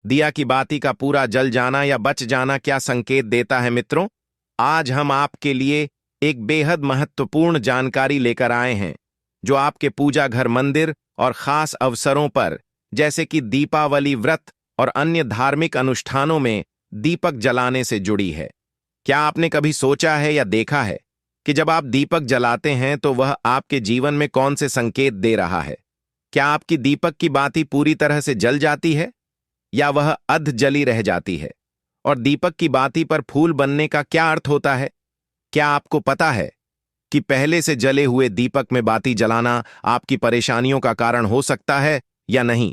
दिया की बाती का पूरा जल जाना या बच जाना क्या संकेत देता है मित्रों? आज हम आपके लिए एक बेहद महत्वपूर्ण जानकारी लेकर आए हैं जो आपके पूजा घर, मंदिर और खास अवसरों पर जैसे कि दीपावली व्रत और अन्य धार्मिक अनुष्ठानों में दीपक जलाने से जुड़ी है। क्या आपने कभी सोचा है या देखा है कि जब आप दीपक जलाते हैं तो वह आपके जीवन में कौन से संकेत दे रहा है? क्या आपकी दीपक की बाती पूरी तरह से जल जाती है या वह अध जली रह जाती है? और दीपक की बाती पर फूल बनने का क्या अर्थ होता है? क्या आपको पता है कि पहले से जले हुए दीपक में बाती जलाना आपकी परेशानियों का कारण हो सकता है या नहीं?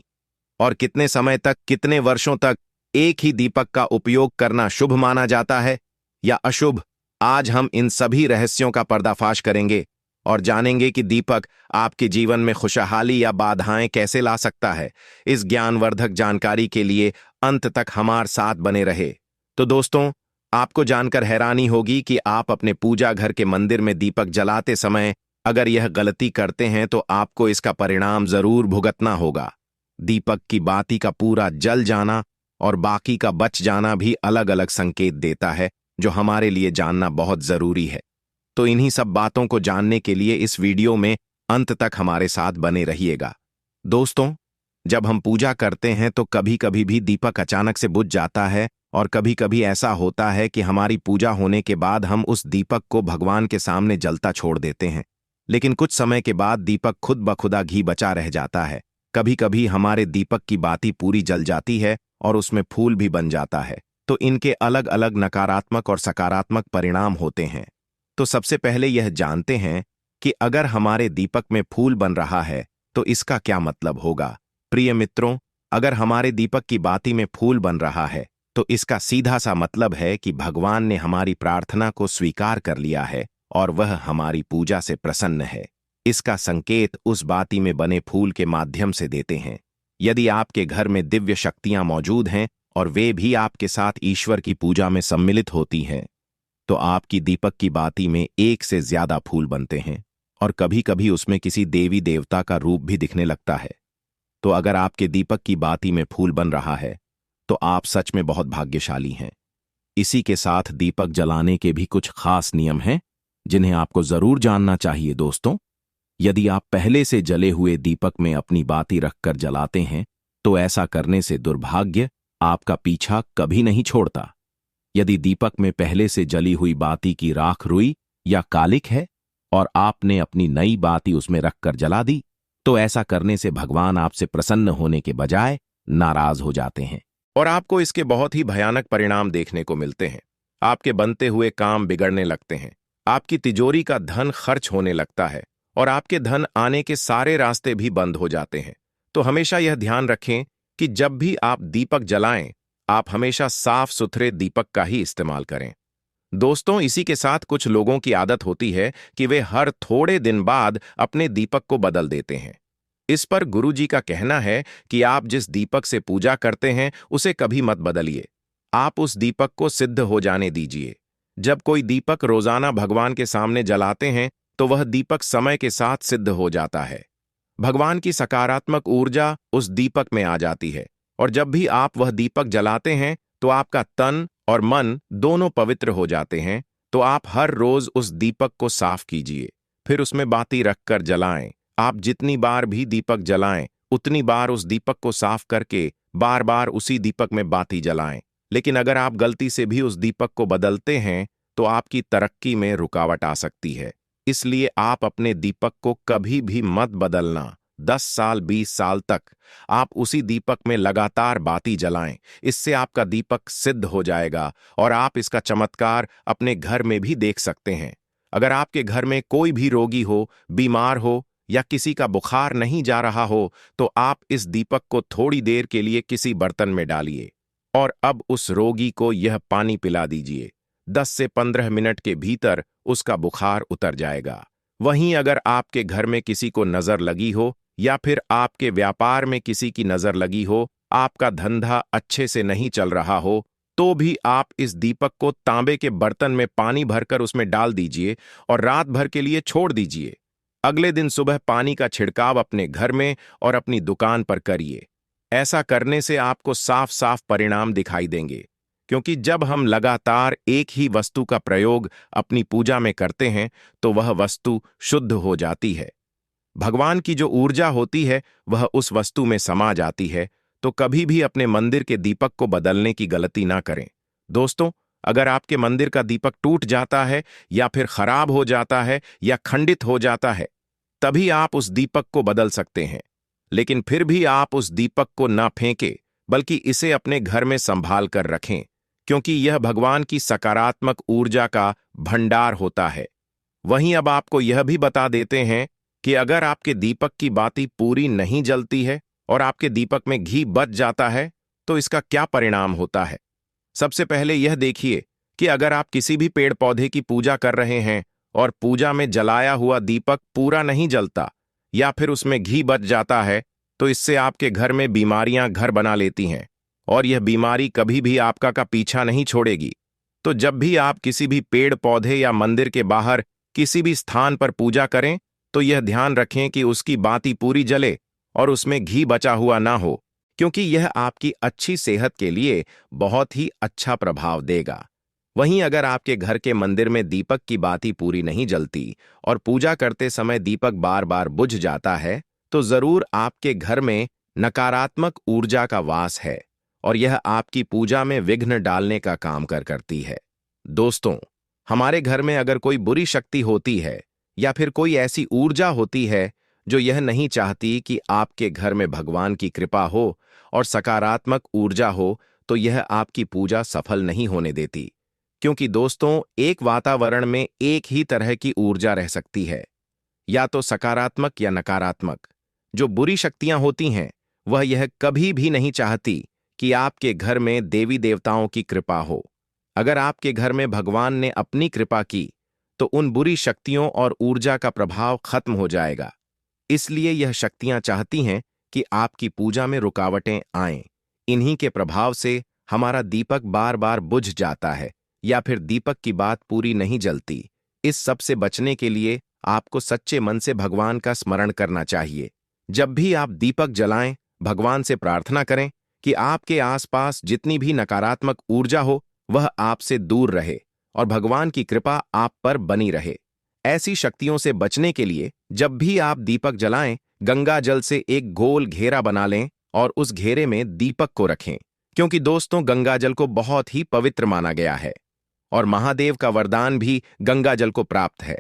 और कितने समय तक, कितने वर्षों तक एक ही दीपक का उपयोग करना शुभ माना जाता है या अशुभ? आज हम इन सभी रहस्यों का पर्दाफाश करेंगे और जानेंगे कि दीपक आपके जीवन में खुशहाली या बाधाएं कैसे ला सकता है। इस ज्ञानवर्धक जानकारी के लिए अंत तक हमारे साथ बने रहे। तो दोस्तों, आपको जानकर हैरानी होगी कि आप अपने पूजा घर के मंदिर में दीपक जलाते समय अगर यह गलती करते हैं तो आपको इसका परिणाम जरूर भुगतना होगा। दीपक की बाती का पूरा जल जाना और बाकी का बच जाना भी अलग अलग संकेत देता है जो हमारे लिए जानना बहुत जरूरी है। तो इन्हीं सब बातों को जानने के लिए इस वीडियो में अंत तक हमारे साथ बने रहिएगा। दोस्तों, जब हम पूजा करते हैं तो कभी कभी भी दीपक अचानक से बुझ जाता है और कभी कभी ऐसा होता है कि हमारी पूजा होने के बाद हम उस दीपक को भगवान के सामने जलता छोड़ देते हैं, लेकिन कुछ समय के बाद दीपक खुद ब खुदा घी बचा रह जाता है। कभी कभी हमारे दीपक की बाती पूरी जल जाती है और उसमें फूल भी बन जाता है। तो इनके अलग अलग नकारात्मक और सकारात्मक परिणाम होते हैं। तो सबसे पहले यह जानते हैं कि अगर हमारे दीपक में फूल बन रहा है तो इसका क्या मतलब होगा। प्रिय मित्रों, अगर हमारे दीपक की बाती में फूल बन रहा है तो इसका सीधा सा मतलब है कि भगवान ने हमारी प्रार्थना को स्वीकार कर लिया है और वह हमारी पूजा से प्रसन्न है। इसका संकेत उस बाती में बने फूल के माध्यम से देते हैं। यदि आपके घर में दिव्य शक्तियां मौजूद हैं और वे भी आपके साथ ईश्वर की पूजा में सम्मिलित होती हैं तो आपकी दीपक की बाती में एक से ज्यादा फूल बनते हैं और कभी कभी उसमें किसी देवी देवता का रूप भी दिखने लगता है। तो अगर आपके दीपक की बाती में फूल बन रहा है तो आप सच में बहुत भाग्यशाली हैं। इसी के साथ दीपक जलाने के भी कुछ खास नियम हैं जिन्हें आपको जरूर जानना चाहिए। दोस्तों, यदि आप पहले से जले हुए दीपक में अपनी बाती रखकर जलाते हैं तो ऐसा करने से दुर्भाग्य आपका पीछा कभी नहीं छोड़ता। यदि दीपक में पहले से जली हुई बाती की राख रुई या कालिक है और आपने अपनी नई बाती उसमें रखकर जला दी तो ऐसा करने से भगवान आपसे प्रसन्न होने के बजाय नाराज हो जाते हैं और आपको इसके बहुत ही भयानक परिणाम देखने को मिलते हैं। आपके बनते हुए काम बिगड़ने लगते हैं, आपकी तिजोरी का धन खर्च होने लगता है और आपके धन आने के सारे रास्ते भी बंद हो जाते हैं। तो हमेशा यह ध्यान रखें कि जब भी आप दीपक जलाएं, आप हमेशा साफ सुथरे दीपक का ही इस्तेमाल करें। दोस्तों, इसी के साथ कुछ लोगों की आदत होती है कि वे हर थोड़े दिन बाद अपने दीपक को बदल देते हैं। इस पर गुरुजी का कहना है कि आप जिस दीपक से पूजा करते हैं उसे कभी मत बदलिए। आप उस दीपक को सिद्ध हो जाने दीजिए। जब कोई दीपक रोजाना भगवान के सामने जलाते हैं तो वह दीपक समय के साथ सिद्ध हो जाता है। भगवान की सकारात्मक ऊर्जा उस दीपक में आ जाती है और जब भी आप वह दीपक जलाते हैं तो आपका तन और मन दोनों पवित्र हो जाते हैं। तो आप हर रोज उस दीपक को साफ कीजिए, फिर उसमें बाती रखकर जलाएं। आप जितनी बार भी दीपक जलाएं उतनी बार उस दीपक को साफ करके बार बार उसी दीपक में बाती जलाएं। लेकिन अगर आप गलती से भी उस दीपक को बदलते हैं तो आपकी तरक्की में रुकावट आ सकती है। इसलिए आप अपने दीपक को कभी भी मत बदलना। 10 साल 20 साल तक आप उसी दीपक में लगातार बाती जलाएं। इससे आपका दीपक सिद्ध हो जाएगा और आप इसका चमत्कार अपने घर में भी देख सकते हैं। अगर आपके घर में कोई भी रोगी हो, बीमार हो या किसी का बुखार नहीं जा रहा हो तो आप इस दीपक को थोड़ी देर के लिए किसी बर्तन में डालिए और अब उस रोगी को यह पानी पिला दीजिए। 10 से 15 मिनट के भीतर उसका बुखार उतर जाएगा। वहीं अगर आपके घर में किसी को नजर लगी हो या फिर आपके व्यापार में किसी की नजर लगी हो, आपका धंधा अच्छे से नहीं चल रहा हो, तो भी आप इस दीपक को तांबे के बर्तन में पानी भरकर उसमें डाल दीजिए और रात भर के लिए छोड़ दीजिए। अगले दिन सुबह पानी का छिड़काव अपने घर में और अपनी दुकान पर करिए। ऐसा करने से आपको साफ साफ परिणाम दिखाई देंगे, क्योंकि जब हम लगातार एक ही वस्तु का प्रयोग अपनी पूजा में करते हैं तो वह वस्तु शुद्ध हो जाती है। भगवान की जो ऊर्जा होती है वह उस वस्तु में समा जाती है। तो कभी भी अपने मंदिर के दीपक को बदलने की गलती ना करें। दोस्तों, अगर आपके मंदिर का दीपक टूट जाता है या फिर खराब हो जाता है या खंडित हो जाता है, तभी आप उस दीपक को बदल सकते हैं। लेकिन फिर भी आप उस दीपक को ना फेंकें, बल्कि इसे अपने घर में संभाल कर रखें, क्योंकि यह भगवान की सकारात्मक ऊर्जा का भंडार होता है। वहीं अब आपको यह भी बता देते हैं कि अगर आपके दीपक की बाती पूरी नहीं जलती है और आपके दीपक में घी बच जाता है तो इसका क्या परिणाम होता है। सबसे पहले यह देखिए कि अगर आप किसी भी पेड़ पौधे की पूजा कर रहे हैं और पूजा में जलाया हुआ दीपक पूरा नहीं जलता या फिर उसमें घी बच जाता है, तो इससे आपके घर में बीमारियां घर बना लेती हैं और यह बीमारी कभी भी आपका का पीछा नहीं छोड़ेगी। तो जब भी आप किसी भी पेड़ पौधे या मंदिर के बाहर किसी भी स्थान पर पूजा करें तो यह ध्यान रखें कि उसकी बाती पूरी जले और उसमें घी बचा हुआ ना हो, क्योंकि यह आपकी अच्छी सेहत के लिए बहुत ही अच्छा प्रभाव देगा। वहीं अगर आपके घर के मंदिर में दीपक की बाती पूरी नहीं जलती और पूजा करते समय दीपक बार बार बुझ जाता है, तो जरूर आपके घर में नकारात्मक ऊर्जा का वास है और यह आपकी पूजा में विघ्न डालने का काम करती है। दोस्तों, हमारे घर में अगर कोई बुरी शक्ति होती है या फिर कोई ऐसी ऊर्जा होती है जो यह नहीं चाहती कि आपके घर में भगवान की कृपा हो और सकारात्मक ऊर्जा हो, तो यह आपकी पूजा सफल नहीं होने देती। क्योंकि दोस्तों, एक वातावरण में एक ही तरह की ऊर्जा रह सकती है, या तो सकारात्मक या नकारात्मक। जो बुरी शक्तियां होती हैं वह यह कभी भी नहीं चाहती कि आपके घर में देवी देवताओं की कृपा हो। अगर आपके घर में भगवान ने अपनी कृपा की तो उन बुरी शक्तियों और ऊर्जा का प्रभाव खत्म हो जाएगा। इसलिए यह शक्तियां चाहती हैं कि आपकी पूजा में रुकावटें आएं। इन्हीं के प्रभाव से हमारा दीपक बार बार बुझ जाता है या फिर दीपक की बात पूरी नहीं जलती। इस सब से बचने के लिए आपको सच्चे मन से भगवान का स्मरण करना चाहिए। जब भी आप दीपक जलाएं, भगवान से प्रार्थना करें कि आपके आसपास जितनी भी नकारात्मक ऊर्जा हो वह आपसे दूर रहे और भगवान की कृपा आप पर बनी रहे। ऐसी शक्तियों से बचने के लिए जब भी आप दीपक जलाएं, गंगा जल से एक गोल घेरा बना लें और उस घेरे में दीपक को रखें, क्योंकि दोस्तों, गंगा जल को बहुत ही पवित्र माना गया है और महादेव का वरदान भी गंगा जल को प्राप्त है।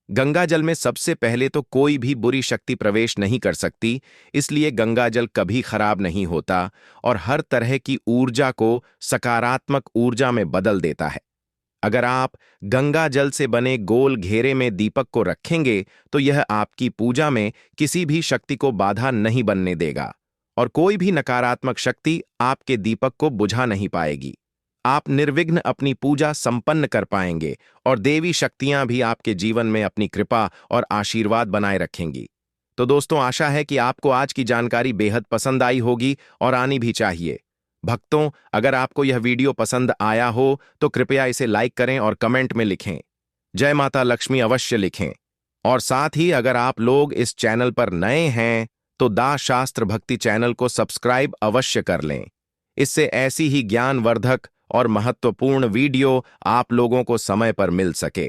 गंगा जल में सबसे पहले तो कोई भी बुरी शक्ति प्रवेश नहीं कर सकती, इसलिए गंगा जल कभी खराब नहीं होता और हर तरह की ऊर्जा को सकारात्मक ऊर्जा में बदल देता है। अगर आप गंगा जल से बने गोल घेरे में दीपक को रखेंगे तो यह आपकी पूजा में किसी भी शक्ति को बाधा नहीं बनने देगा और कोई भी नकारात्मक शक्ति आपके दीपक को बुझा नहीं पाएगी। आप निर्विघ्न अपनी पूजा संपन्न कर पाएंगे और देवी शक्तियां भी आपके जीवन में अपनी कृपा और आशीर्वाद बनाए रखेंगी। तो दोस्तों, आशा है कि आपको आज की जानकारी बेहद पसंद आई होगी और आनी भी चाहिए। भक्तों, अगर आपको यह वीडियो पसंद आया हो तो कृपया इसे लाइक करें और कमेंट में लिखें जय माता लक्ष्मी अवश्य लिखें। और साथ ही अगर आप लोग इस चैनल पर नए हैं तो दास शास्त्र भक्ति चैनल को सब्सक्राइब अवश्य कर लें। इससे ऐसी ही ज्ञानवर्धक और महत्वपूर्ण वीडियो आप लोगों को समय पर मिल सके।